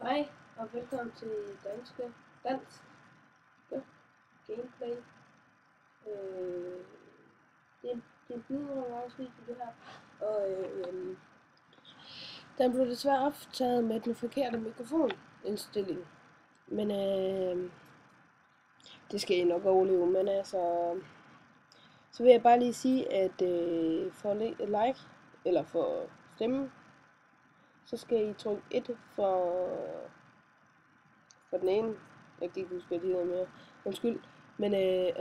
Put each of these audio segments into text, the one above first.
Hej og velkommen til dansk gameplay. Det er en byudrunningsvideo det her, og den blev desværre optaget med den forkerte mikrofonindstilling. Men det skal I nok overleve, men altså, så vil jeg bare lige sige, at for like, eller for stemme, så skal I trykke 1 for den ene. Jeg kan ikke huske, hvad de hedder mere. Undskyld. Men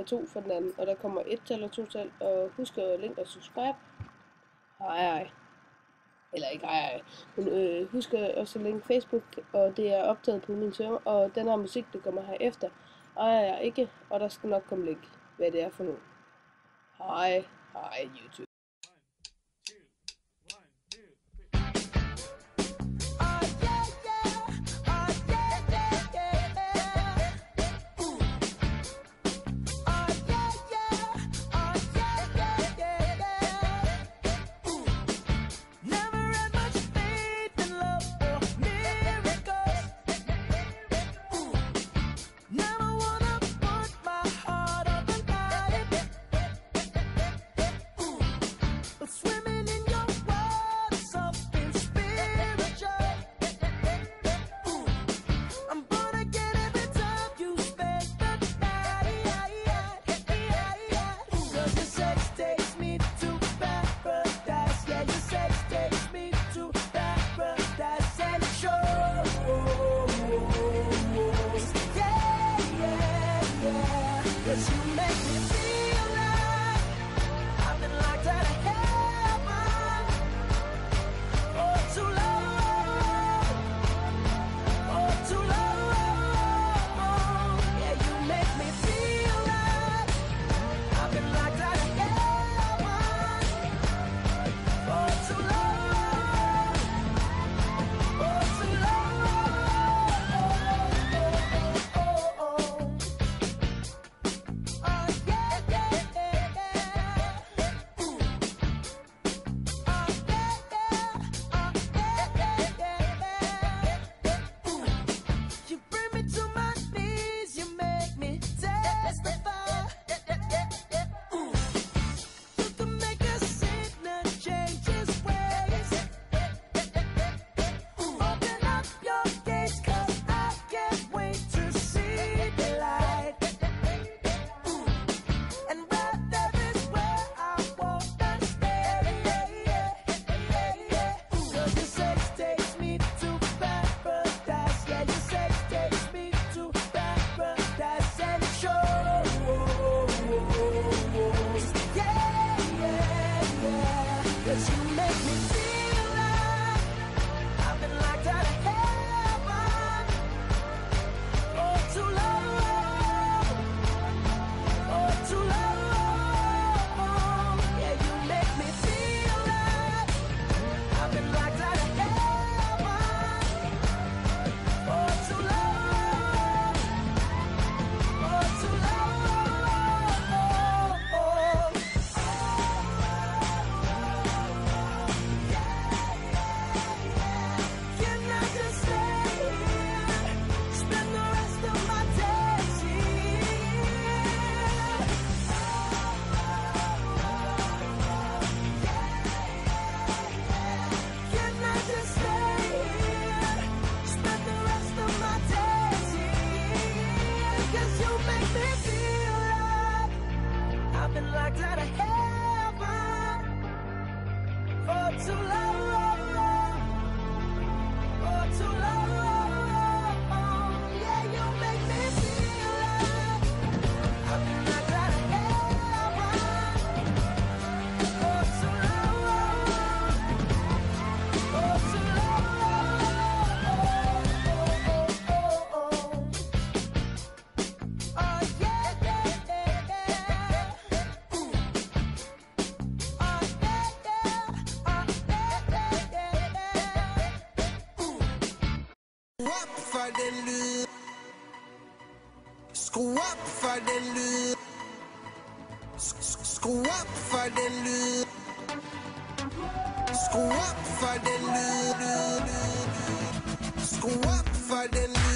2 for den anden. Og der kommer 1 tal og 2 tal. Og husk at linke og subscribe. Hej. Eller ikke hej. Men husk også at linke Facebook. Og det er optaget på min server. Og den her musik, der kommer her efter, ejer jeg ikke. Og der skal nok komme link, hvad det er for noget. Hej YouTube. For den lyd. Skru op for den lyd. Skru op for den lyd. Skru op for den lyd. Skru op for for den lyd.